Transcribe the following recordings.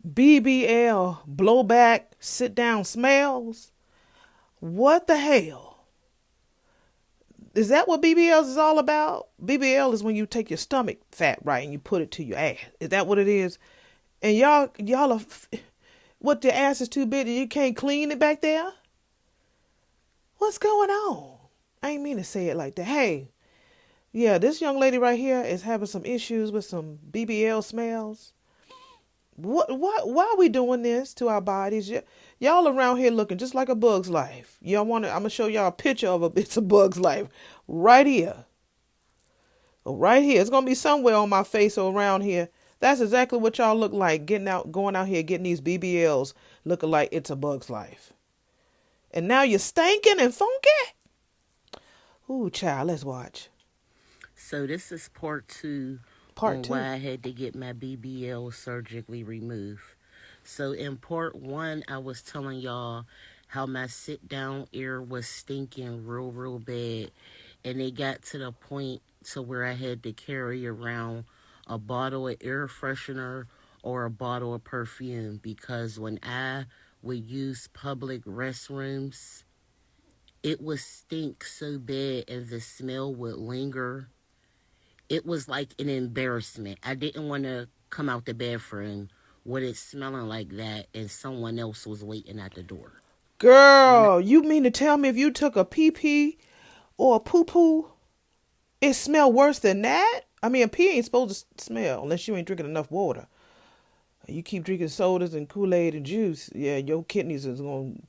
BBL, blowback, sit down smells. What the hell? Is that what BBL is all about? BBL is when you take your stomach fat, right, and you put it to your ass. Is that what it is? And y'all are, what, the ass is too big and you can't clean it back there? What's going on? I ain't mean to say it like that. Hey, yeah, this young lady right here is having some issues with some BBL smells. What, why are we doing this to our bodies? Y'all around here looking just like a bug's life. Y'all want to, I'm going to show y'all a picture of it's a bug's life right here. Right here. It's going to be somewhere on my face or around here. That's exactly what y'all look like going out here, getting these BBLs looking like it's a bug's life. And now you're stinking and funky? Ooh, child, let's watch. So this is part two Part on two. why I had to get my BBL surgically removed. So in part one, I was telling y'all how my sit down ear was stinking real bad. And it got to the point to where I had to carry around a bottle of air freshener or a bottle of perfume, because when I would use public restrooms, it would stink so bad and the smell would linger. It was like an embarrassment. I didn't want to come out the bathroom with it smelling like that and someone else was waiting at the door. When Girl, you mean to tell me if you took a pee pee or a poo poo, it smell worse than that? I mean, a pee ain't supposed to smell unless you ain't drinking enough water. You keep drinking sodas and Kool-Aid and juice, yeah, your kidneys is going to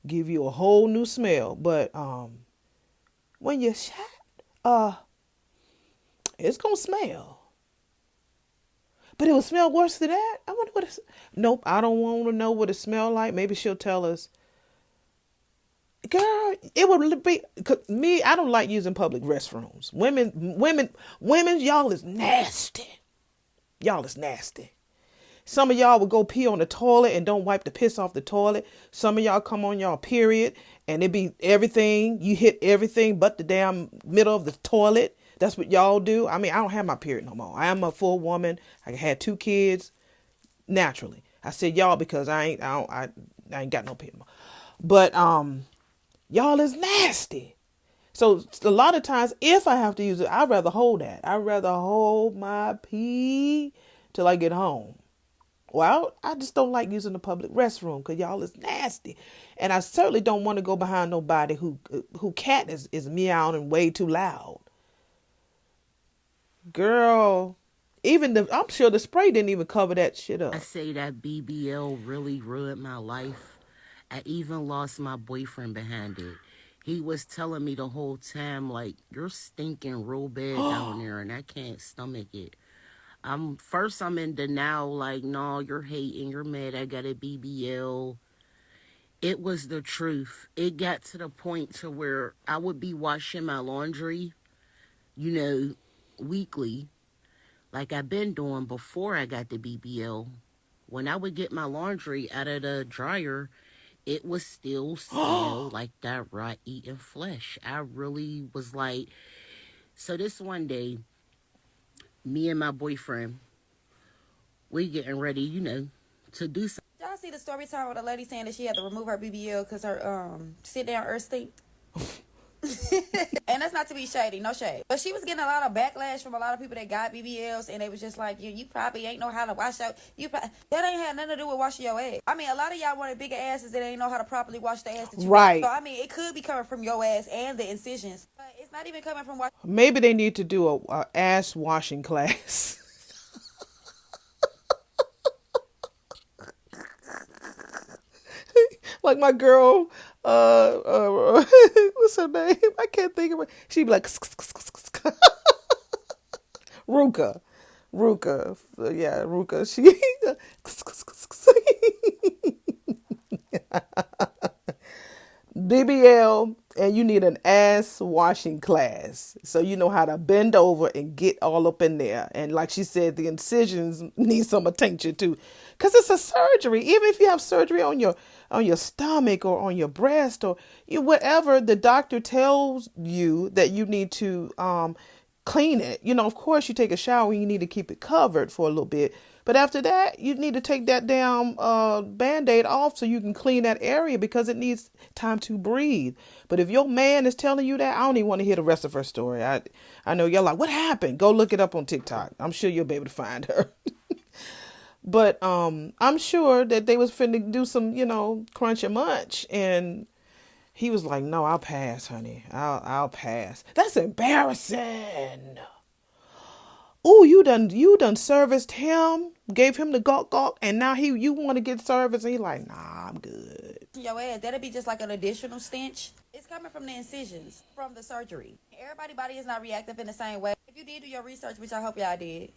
give you a whole new smell. But when you shot, it's going to smell. But it will smell worse than that? I wonder what it's... Nope, I don't want to know what it smelled like. Maybe she'll tell us. Girl, it would be... Me, I don't like using public restrooms. Women, y'all is nasty. Y'all is nasty. Some of y'all would go pee on the toilet and don't wipe the piss off the toilet. Some of y'all come on y'all period and it be everything. You hit everything but the damn middle of the toilet. That's what y'all do. I mean, I don't have my period no more. I am a full woman. I had 2 kids naturally. I said y'all because I ain't got no period no more. But y'all is nasty. So a lot of times if I have to use it, I'd rather hold that. I'd rather hold my pee till I get home. Well, I just don't like using the public restroom because y'all is nasty. And I certainly don't want to go behind nobody who cat is meowing and way too loud. Girl, I'm sure the spray didn't even cover that shit I up. say that BBL really ruined my life, I even lost my boyfriend behind it. He was telling me the whole time, like, you're stinking real bad down there and I can't stomach it. I'm in denial, like, no, you're hating, you're mad, I got a BBL. It was the truth. It got to the point to where I would be washing my laundry, you know, weekly, like I've been doing before I got the BBL. When I would get my laundry out of the dryer, it would still smell like that raw eating flesh. I really was like, so this one day, me and my boyfriend, we getting ready, to do something. Y'all see the story time with a lady saying that she had to remove her BBL because her sit down earth stink? And that's not to be shady, no shade. But she was getting a lot of backlash from a lot of people that got BBLs, and they was just like, you probably ain't know how to wash out. That ain't had nothing to do with washing your ass. I mean, a lot of y'all wanted bigger asses that ain't know how to properly wash the ass that you got. Right. So, I mean, it could be coming from your ass and the incisions. But it's not even coming from washing. Maybe they need to do a ass washing class. Like my girl, what's her name? I can't think of it. She'd be like, Ruka. Ruka. Yeah, Ruka. She, BBL, and you need an ass washing class. So you know how to bend over and get all up in there. And like she said, the incisions need some attention too. Because it's a surgery. Even if you have surgery on your stomach or on your breast or whatever, the doctor tells you that you need to clean it. Of course you take a shower and you need to keep it covered for a little bit. But after that, you need to take that damn Band-Aid off so you can clean that area because it needs time to breathe. But if your man is telling you that, I don't even want to hear the rest of her story. I know y'all like, what happened? Go look it up on TikTok. I'm sure you'll be able to find her. But I'm sure that they was finna do some, crunch and munch, and he was like, "No, I'll pass, honey. I'll pass." That's embarrassing. Ooh, you done serviced him, gave him the gawk gawk, and now you want to get service, and he like, "Nah, I'm good." Your ass, that'll be just like an additional stench. It's coming from the incisions from the surgery. Everybody's body is not reactive in the same way. If you did do your research, which I hope y'all did,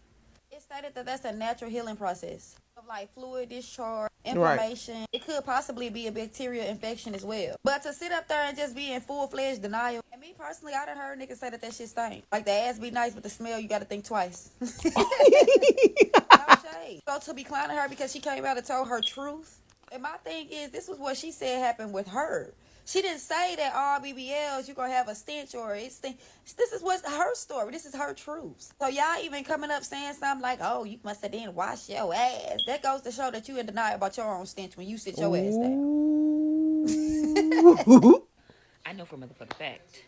it stated that that's a natural healing process of like fluid discharge, inflammation. Right. It could possibly be a bacterial infection as well. But to sit up there and just be in full-fledged denial, and me personally, I done heard niggas say that shit stink. Like the ass be nice, but the smell, you got to think twice. No shade. So to be clowning her because she came out and told her truth. And my thing is, this was what she said happened with her. She didn't say that all BBLs you're gonna have a stench or it stink. This is what's her story. This is her truth. So y'all even coming up saying something like, "Oh, you must have didn't wash your ass." That goes to show that you in denial about your own stench when you sit your ass down. I know for motherfucking fact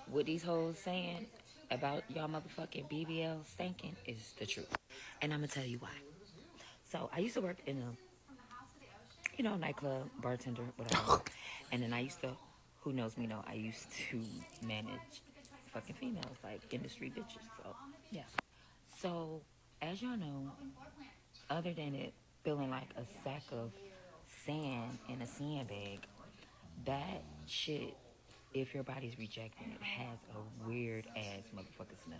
what these hoes saying about y'all motherfucking BBL stinking is the truth, and I'm gonna tell you why. So I used to work in a nightclub, bartender, whatever. And then I used to, who knows me know, I used to manage fucking females, like industry bitches. So, yeah. So, as y'all know, other than it feeling like a sack of sand in a sandbag, that shit, if your body's rejecting it, has a weird ass motherfucking smell.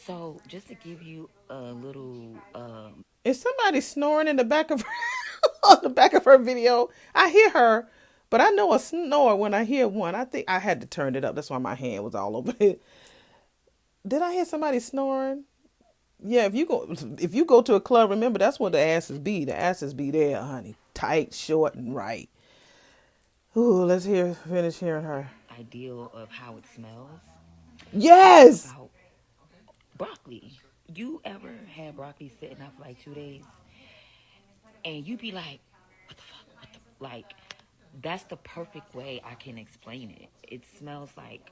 So, just to give you a little, Is somebody snoring in the back of her, on the back of her video? I hear her, but I know a snore when I hear one. I think I had to turn it up. That's why my hand was all over it. Did I hear somebody snoring? Yeah, if you go to a club, remember that's where the asses be. The asses be there, honey. Tight, short, and right. Ooh, let's finish hearing her. ideal of how it smells. Yes! About broccoli. You ever had broccoli sitting out for like 2 days? And you be like, what the fuck? Like, that's the perfect way I can explain it. It smells like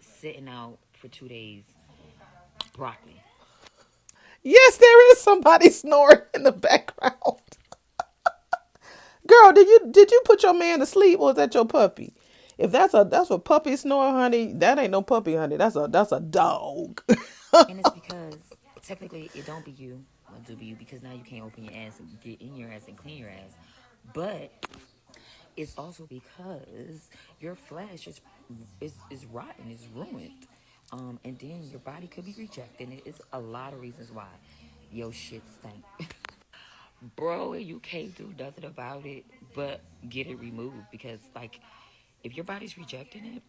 sitting out for 2 days broccoli. Yes, there is somebody snoring in the background. Girl, did you put your man to sleep, or is that your puppy? If that's a puppy snore, honey, that ain't no puppy, honey. That's a dog. And it's because technically it don't be you, it do be you, because now you can't open your ass and get in your ass and clean your ass. But it's also because your flesh is rotten, is ruined. And then your body could be rejecting it. It's a lot of reasons why your shit stink. Bro, you can't do nothing about it but get it removed, because like if your body's rejecting it,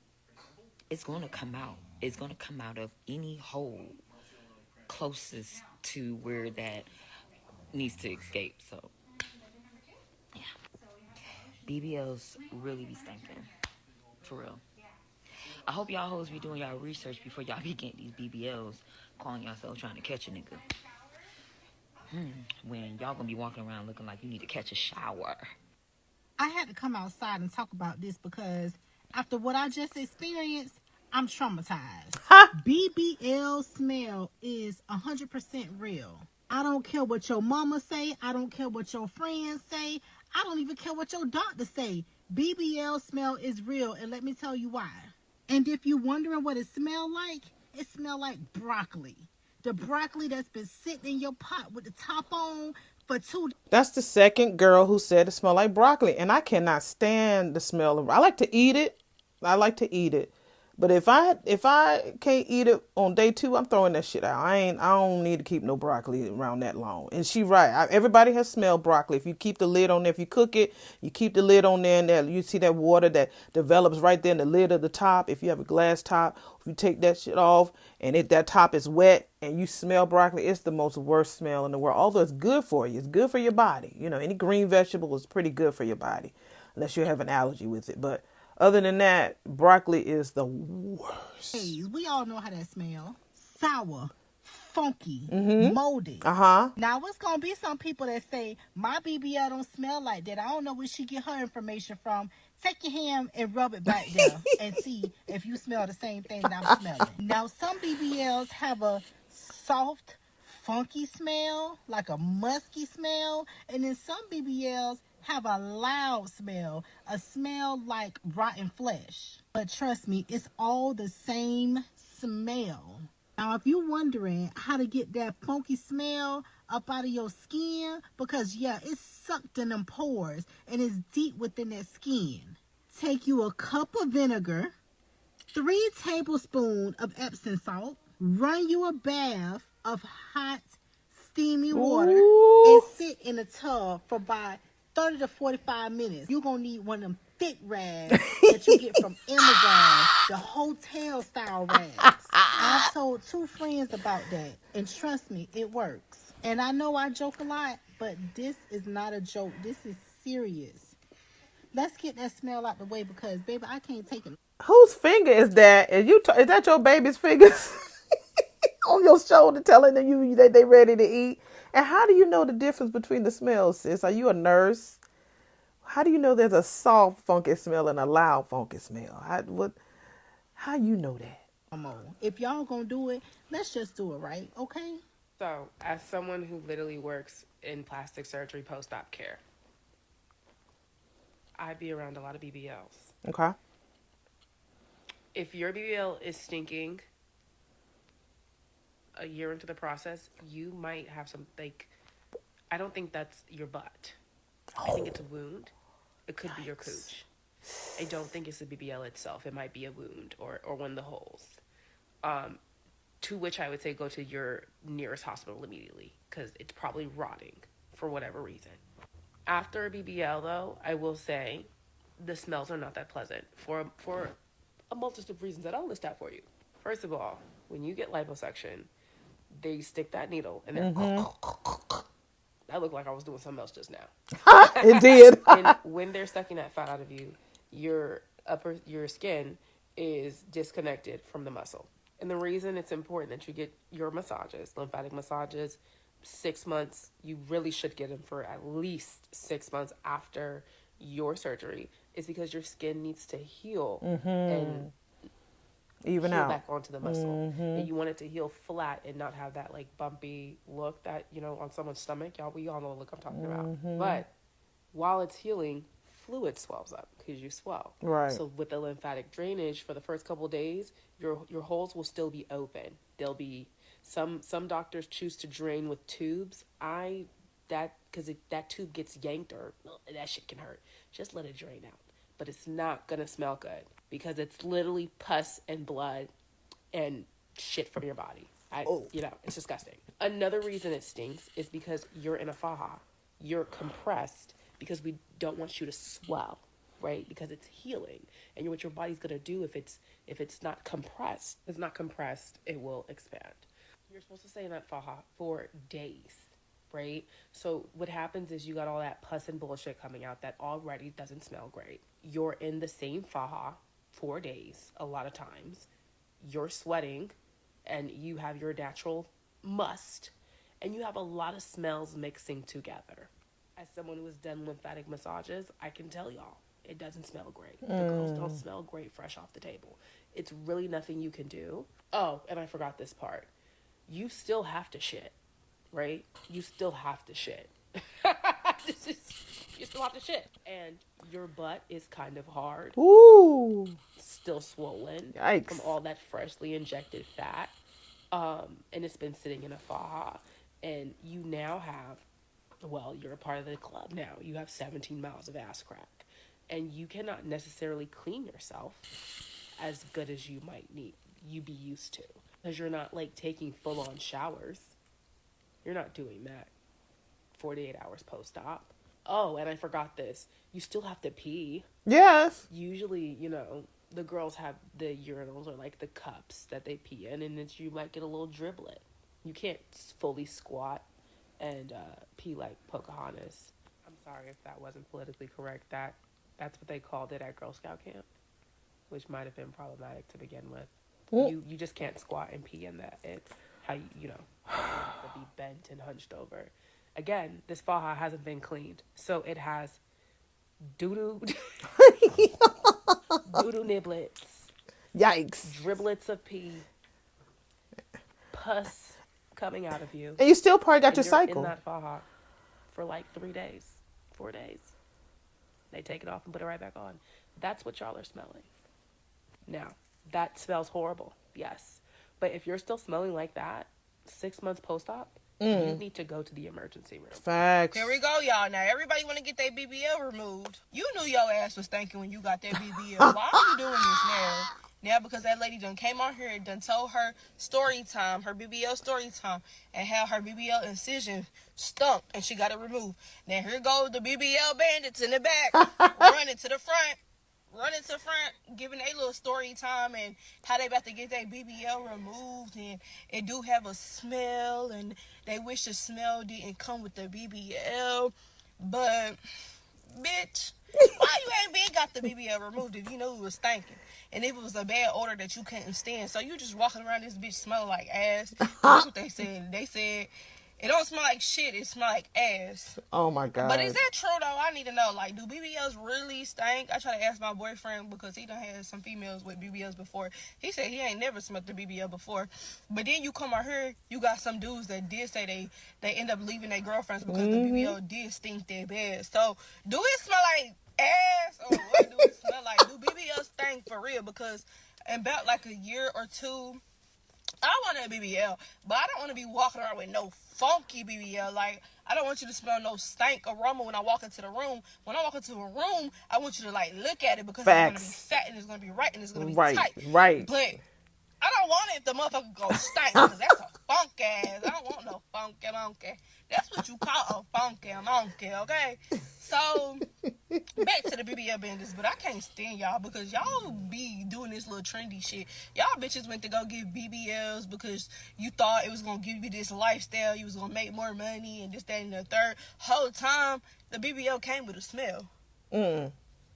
it's gonna come out. It's gonna come out of any hole closest to where that needs to escape. So yeah. BBLs really be stinking. For real. I hope y'all hoes be doing y'all research before y'all be getting these BBLs, calling yourself trying to catch a nigga. When y'all gonna be walking around looking like you need to catch a shower. I had to come outside and talk about this because after what I just experienced, I'm traumatized. BBL smell is 100% real. I don't care what your mama say. I don't care what your friends say. I don't even care what your doctor say. BBL smell is real, and let me tell you why. And if you're wondering what it smells like broccoli. The broccoli that's been sitting in your pot with the top on for 2 days. That's the second girl who said it smelled like broccoli, and I cannot stand the smell of. I like to eat it. But if I can't eat it on day 2, I'm throwing that shit out. I don't need to keep no broccoli around that long. And she right. Everybody has smelled broccoli. If you keep the lid on there, if you cook it, you keep the lid on there, and there you see that water that develops right there in the lid of the top. If you have a glass top, if you take that shit off and that top is wet and you smell broccoli, it's the most worst smell in the world. Although it's good for you. It's good for your body. Any green vegetable is pretty good for your body, unless you have an allergy with it. But other than that, broccoli is the worst. We all know how that smells. Sour, funky, moldy. Uh-huh. Now, it's going to be some people that say, my BBL don't smell like that. I don't know where she get her information from. Take your hand and rub it back there and see if you smell the same thing that I'm smelling. Now, some BBLs have a soft, funky smell, like a musky smell. And then some BBLs have a loud smell, a smell like rotten flesh. But trust me, it's all the same smell. Now, if you're wondering how to get that funky smell up out of your skin, because yeah, it's sucked in them pores and it's deep within that skin. Take you a cup of vinegar, 3 tablespoons of Epsom salt, run you a bath of hot, steamy water, and sit in a tub for about 30 to 45 minutes. You're going to need one of them thick rags that you get from Amazon, the hotel style rags. I've told 2 friends about that, and trust me, it works. And I know I joke a lot, but this is not a joke. This is serious. Let's get that smell out the way because, baby, I can't take it. Whose finger is that? Is that your baby's fingers on your shoulder telling you that they ready to eat? And how do you know the difference between the smells, sis? Are you a nurse? How do you know there's a soft, funky smell and a loud, funky smell? How you know that? If y'all gonna do it, let's just do it, right? Okay? So, as someone who literally works in plastic surgery post-op care, I be around a lot of BBLs. Okay. If your BBL is stinking a year into the process, you might have some, I don't think that's your butt. I think it's a wound. It could be your cooch. I don't think it's the BBL itself. It might be a wound or one of the holes. To which I would say go to your nearest hospital immediately because it's probably rotting for whatever reason. After a BBL, though, I will say the smells are not that pleasant for a multitude of reasons that I'll list out for you. First of all, when you get liposuction, they stick that needle and then that looked like I was doing something else just now. It did. And when they're sucking that fat out of you, your skin is disconnected from the muscle. And the reason it's important that you get your massages, lymphatic massages, 6 months, you really should get them for at least 6 months after your surgery, is because your skin needs to heal and even heal out back onto the muscle. And you want it to heal flat and not have that bumpy look that, on someone's stomach. We all know the look I'm talking about. But while it's healing, fluid swells up because you swell. Right. So with the lymphatic drainage for the first couple of days, your holes will still be open. There'll be some doctors choose to drain with tubes. Because if that tube gets yanked or that shit can hurt, just let it drain out. But it's not gonna smell good because it's literally pus and blood and shit from your body. It's disgusting. Another reason it stinks is because you're in a faja. You're compressed because we don't want you to swell, right? Because it's healing, and what your body's gonna do if it's not compressed. If it's not compressed, it will expand. You're supposed to stay in that faja for days, right? So what happens is you got all that pus and bullshit coming out that already doesn't smell great. You're in the same faja 4 days a lot of times. You're sweating, and you have your natural must, and you have a lot of smells mixing together. As someone who has done lymphatic massages, I can tell y'all, it doesn't smell great. The girls don't smell great fresh off the table. It's really nothing you can do. Oh, and I forgot this part. You still have to shit, right? You still have to shit. You still have to shit. And your butt is kind of hard. Ooh. Still swollen. Yikes. From all that freshly injected fat. And it's been sitting in a faja. And you now have, you're a part of the club now. You have 17 miles of ass crack. And you cannot necessarily clean yourself as good as you be used to. Because you're not taking full on showers. You're not doing that 48 hours post-op. Oh, and I forgot this. You still have to pee. Yes. Usually, the girls have the urinals or the cups that they pee in, and then you might get a little driblet. You can't fully squat and pee like Pocahontas. I'm sorry if that wasn't politically correct. That's what they called it at Girl Scout camp, which might have been problematic to begin with. You just can't squat and pee in that. how how you have to be bent and hunched over. Again, this faja hasn't been cleaned, so it has doo-doo, doo-doo niblets, Yikes. driblets of pee, pus coming out of you, And you still probably got and your you're in cycle. that faja for like 3 days, 4 days. They take it off and put it right back on. That's what y'all are smelling. Now, that smells horrible, yes. But if you're still smelling like that 6 months post-op, you need to go to the emergency room. Facts. Here we go, y'all. Now, everybody want to get their BBL removed. You knew your ass was thinking when you got that BBL. Why are you doing this now? Now, because that lady done came on here and done told her story time, her BBL story time, and how her BBL incision stunk, and she got it removed. Now, here goes the BBL bandits in the back, running to the front, giving a little story time and how they about to get their BBL removed, and it do have a smell, and they wish the smell didn't come with the BBL, but, bitch, why you ain't been got the BBL removed if you knew it was stinking? And if it was a bad odor that you couldn't stand, so you just walking around this bitch smelling like ass. That's what they said. They said it don't smell like shit, it smell like ass. Oh my God. But is that true though? I need to know. Like, do BBLs really stink? I try to ask my boyfriend because he done had some females with BBLs before. He said he ain't never smelled the BBL before. But then you come out here, you got some dudes that did say they end up leaving their girlfriends because the BBL did stink that bad. So do it smell like ass or what do it smell like? Do BBLs stink for real? Because in about like a year or two, I want a BBL, but I don't want to be walking around with no funky BBL. Like, I don't want you to smell no stank aroma when I walk into the room. When I walk into a room, I want you to, like, look at it because Facts. it's going to be fat and it's going to be right and it's going to be Right, tight. right. But I don't want it if the motherfucker go stank because that's a funk ass. I don't want no funky monkey. That's what you call a funky monkey, okay? So, back to the BBL bandits, but I can't stand y'all because y'all be doing this little trendy shit. Y'all bitches went to go get BBLs because you thought it was going to give you this lifestyle, you was going to make more money and this, that, and the third. Whole time, the BBL came with a smell.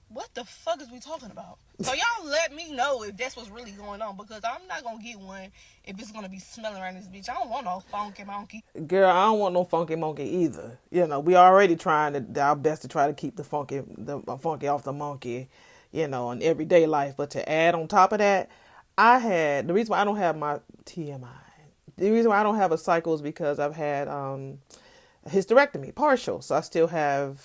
What the fuck is we talking about? So y'all let me know if that's what's really going on because I'm not going to get one if it's going to be smelling around this bitch. I don't want no funky monkey. Girl, I don't want no funky monkey either. You know, we already trying our best to try to keep the funky off the monkey, you know, in everyday life. But to add on top of that, the reason why I don't have my TMI, the reason why I don't have a cycle is because I've had a hysterectomy, partial. So I still have,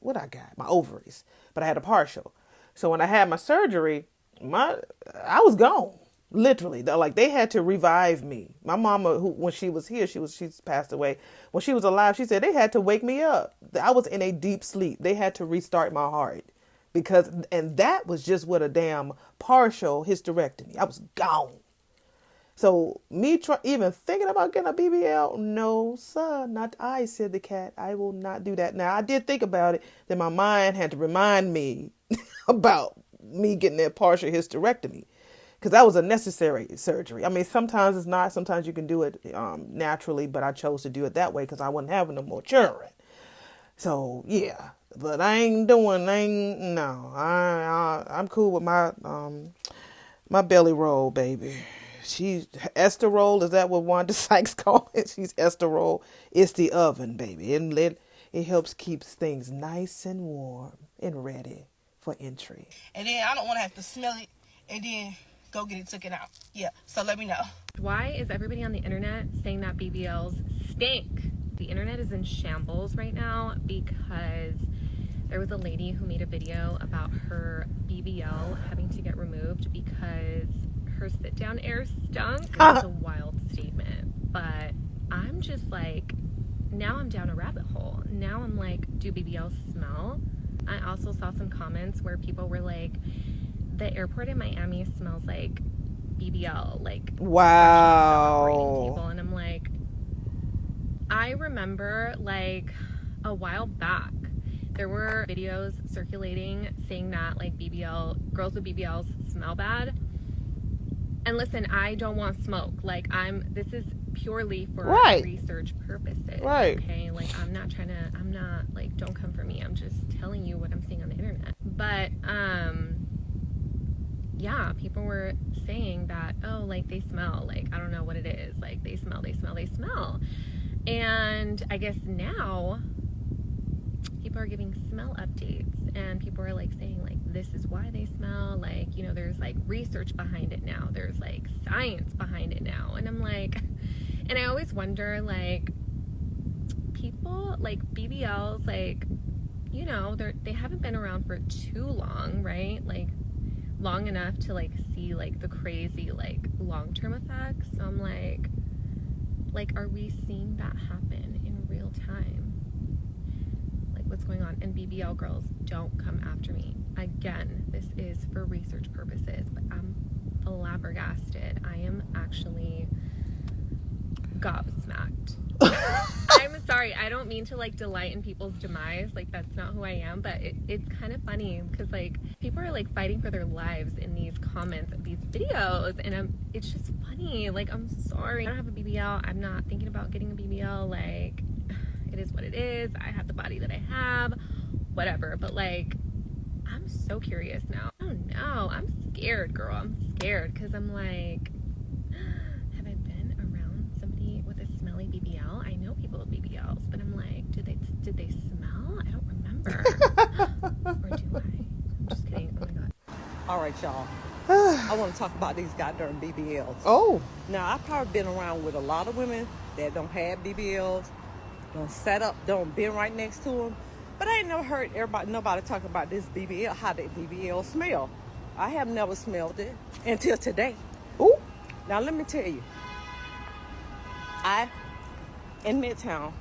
what I got? My ovaries. But I had a partial. So when I had my surgery, I was gone. Literally. Like, they had to revive me. My mama, when she was here, she's passed away. When she was alive, she said they had to wake me up. I was in a deep sleep. They had to restart my heart. And that was just with a damn partial hysterectomy. I was gone. So me even thinking about getting a BBL, no, sir, not I, said the cat. I will not do that. Now, I did think about it. Then my mind had to remind me about me getting that partial hysterectomy because that was a necessary surgery. I mean, sometimes it's not. Sometimes you can do it naturally, but I chose to do it that way because I wasn't having no more children. So, yeah. But I'm cool with my belly roll, baby. She's Esther roll. Is that what Wanda Sykes call it? She's Esther roll. It's the oven, baby. It helps keeps things nice and warm and ready for entry. And then I don't want to have to smell it and then go get it taken out. Yeah, so let me know. Why is everybody on the internet saying that BBLs stink? The internet is in shambles right now because there was a lady who made a video about her BBL having to get removed because her sit-down air stunk. It's a wild statement, but I'm just like, now I'm down a rabbit hole. Now I'm like, do BBLs smell? I also saw some comments where people were like, the airport in Miami smells like BBL, like wow. Table. And I'm like, I remember like a while back, there were videos circulating saying that like girls with BBLs smell bad. And listen, I don't want smoke. Like this is purely for research purposes. Right. Okay. Like I'm not like, don't come for me. I'm just telling you what I'm seeing on the internet. But, yeah, people were saying that, oh, like they smell, like I don't know what it is, like they smell. And I guess now people are giving smell updates, and people are like saying like this is why they smell, like, you know, there's like research behind it now, there's like science behind it now. And I'm like, and I always wonder, like, people like BBLs, like, you know, they haven't been around for too long, right? Like long enough to like see like the crazy like long-term effects. So I'm like, are we seeing that happen in real time? Like, what's going on? And BBL girls, don't come after me. Again, this is for research purposes, but I'm flabbergasted. I am actually gobsmacked. I'm sorry, I don't mean to like delight in people's demise, like that's not who I am, but it's kind of funny because like people are like fighting for their lives in these comments of these videos, and it's just funny. Like, I'm sorry, I don't have a BBL, I'm not thinking about getting a BBL, like it is what it is, I have the body that I have, whatever. But like, I'm so curious now. I don't know, I'm scared, girl. I'm scared because I'm like, have I been around somebody with a smelly BBL? I know people with BBLs, but I'm like, did they smell? I don't remember. Or do I? I'm just kidding. Oh my god. All right, y'all. I want to talk about these goddamn BBLs. Oh, Now, I've probably been around with a lot of women that don't have BBLs, don't set up, don't been right next to them. But I ain't never heard nobody talk about this BBL, how that BBL smell. I have never smelled it until today. ooh, Now, let me tell you, in Midtown,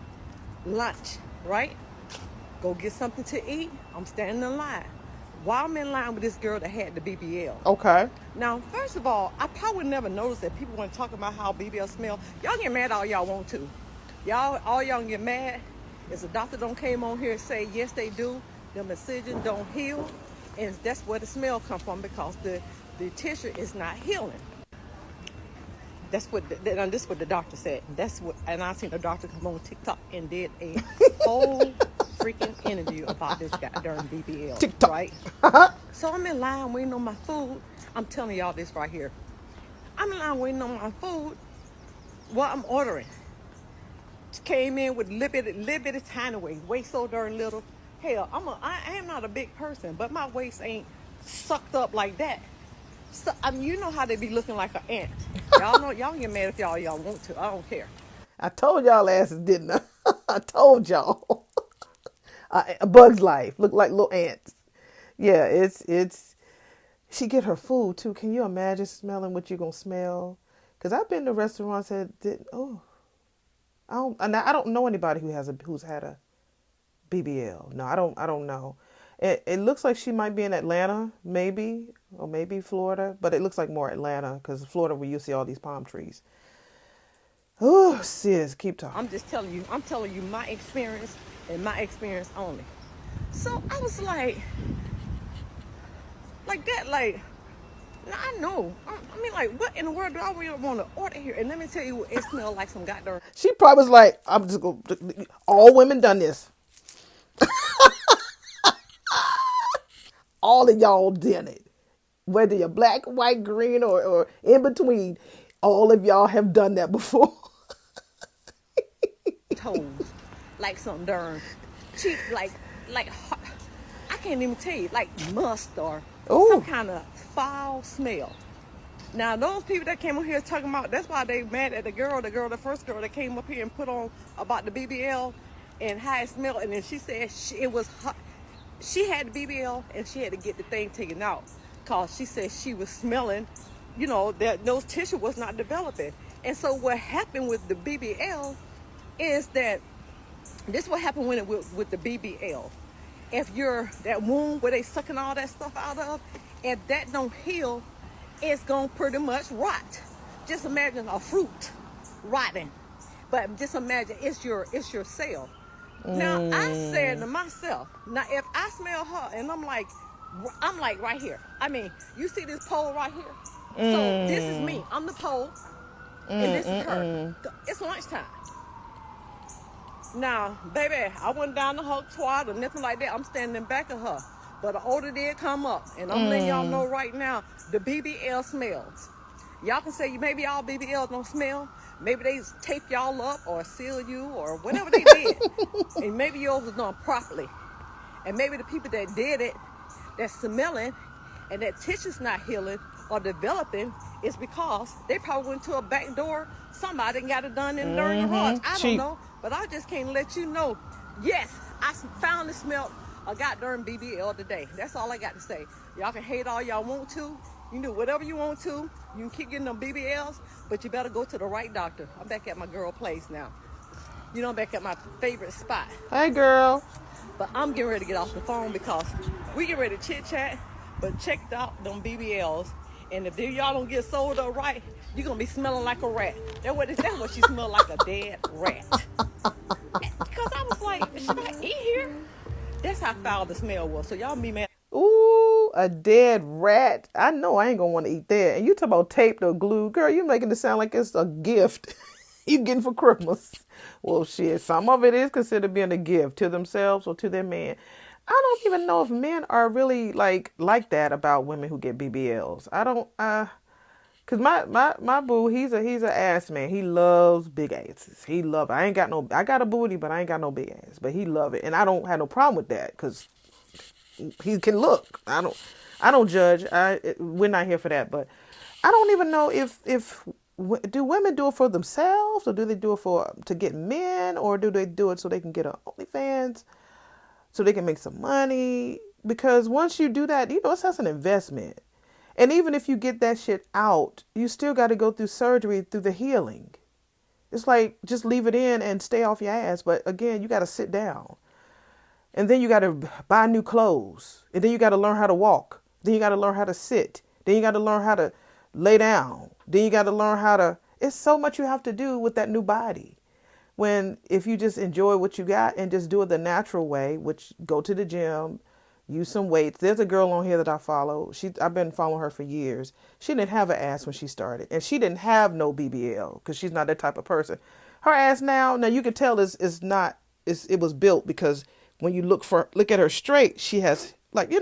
lunch, right? Go get something to eat. I'm standing in line. While I'm in line with this girl that had the BBL. okay. Now, first of all, I probably never noticed that people weren't talking about how BBL smell. Y'all get mad all y'all want to. All y'all get mad is the doctor don't came on here and say, yes, they do. Them incisions don't heal. And that's where the smell come from, because the tissue is not healing. That's what this is what the doctor said. And I seen the doctor come on TikTok and did a whole freaking interview about this goddamn BBL. TikTok. Right? So I'm in line waiting on my food. I'm telling y'all this right here. I'm in line waiting on my food while I'm ordering. Came in with little bitty tiny waist so darn little. Hell, I am not a big person, but my waist ain't sucked up like that. So, I mean, you know how they be looking like an ant. Y'all know, y'all get mad if y'all want to. I don't care. I told y'all asses, didn't I? I told y'all. A Bug's Life look like little ants. Yeah, it's. She get her food too. Can you imagine smelling what you gonna smell? Because I've been to restaurants that did. Oh, I don't know anybody who's had a BBL. No, I don't know. It looks like she might be in Atlanta, maybe, or maybe Florida, but it looks like more Atlanta, because Florida where you see all these palm trees. Oh, sis, keep talking. I'm just telling you. I'm telling you my experience and my experience only. So I was like that, like. Now I know. I mean, like, what in the world do I really want to order here? And let me tell you, it smelled like some goddamn. She probably was like, I'm just going to, all women done this. All of y'all did it. Whether you're black, white, green, or in between, all of y'all have done that before. Toes, like some darn cheap, like I can't even tell you, like must or some kind of foul smell. Now those people that came up here talking about, that's why they mad at the first girl that came up here and put on about the BBL and how it smelled, and then she said it was hot. She had the BBL and she had to get the thing taken out because she said she was smelling, you know, that those tissue was not developing. And so what happened with the BBL is that this what happened with the BBL. If that wound where they sucking all that stuff out of, if that don't heal, it's gonna pretty much rot. Just imagine a fruit rotting, but just imagine it's your cell. Now I said to myself, now if I smell her and I'm like right here. I mean, you see this pole right here? So this is me. I'm the pole, and this is her. It's lunchtime. Now, baby, I went down the hug twat or nothing like that. I'm standing in back of her. But the odor did come up. And I'm letting y'all know right now, the BBL smells. Y'all can say maybe all BBLs don't smell. Maybe they tape y'all up or seal you or whatever they did. And maybe yours was done properly. And maybe the people that did it, that's smelling, and that tissue's not healing or developing, is because they probably went to a back door. Somebody got it done in during the rush. I don't know. But I just can't let you know. Yes, I finally smelled a goddamn BBL today. That's all I got to say. Y'all can hate all y'all want to. You can do whatever you want to. You can keep getting them BBLs, but you better go to the right doctor. I'm back at my girl place now. You know, I'm back at my favorite spot. Hey, girl. But I'm getting ready to get off the phone because we get ready to chit-chat, but check out them BBLs. And if y'all don't get sold up right, you're going to be smelling like a rat. That's what she smelled, like a dead rat. Because I was like, should I eat here? That's how foul the smell was. So y'all be mad. Ooh, a dead rat. I know I ain't gonna want to eat that. And you talk about taped or glue. Girl, you making it sound like it's a gift you getting for Christmas. Well, shit, some of it is considered being a gift to themselves or to their man. I don't even know if men are really like that about women who get BBLs. I don't, cause my boo, he's a ass man. He loves big asses. He love it. I got a booty, but I ain't got no big ass. But he love it, and I don't have no problem with that, cause he can look. I don't judge. We're not here for that. But I don't even know if do women do it for themselves, or do they do it to get men, or do they do it so they can get on OnlyFans, so they can make some money? Because once you do that, it's just an investment. And even if you get that shit out, you still got to go through surgery, through the healing. It's like, just leave it in and stay off your ass. But again, you got to sit down. And then you got to buy new clothes. And then you got to learn how to walk. Then you got to learn how to sit. Then you got to learn how to lay down. Then you got to learn how to... It's so much you have to do with that new body. If you just enjoy what you got and just do it the natural way, which go to the gym, use some weights. There's a girl on here that I follow. I've been following her for years. She didn't have an ass when she started. And she didn't have no BBL because she's not that type of person. Her ass now you can tell it was built because... When you look at her straight, she has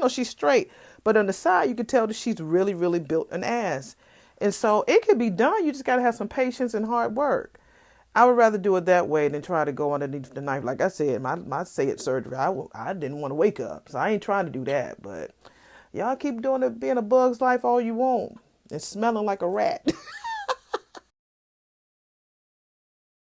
she's straight, but on the side you can tell that she's really, really built an ass. And so it could be done. You just got to have some patience and hard work. I would rather do it that way than try to go underneath the knife. Like I said, my say-it surgery, I didn't want to wake up, so I ain't trying to do that. But y'all keep doing it, being a bug's life all you want and smelling like a rat.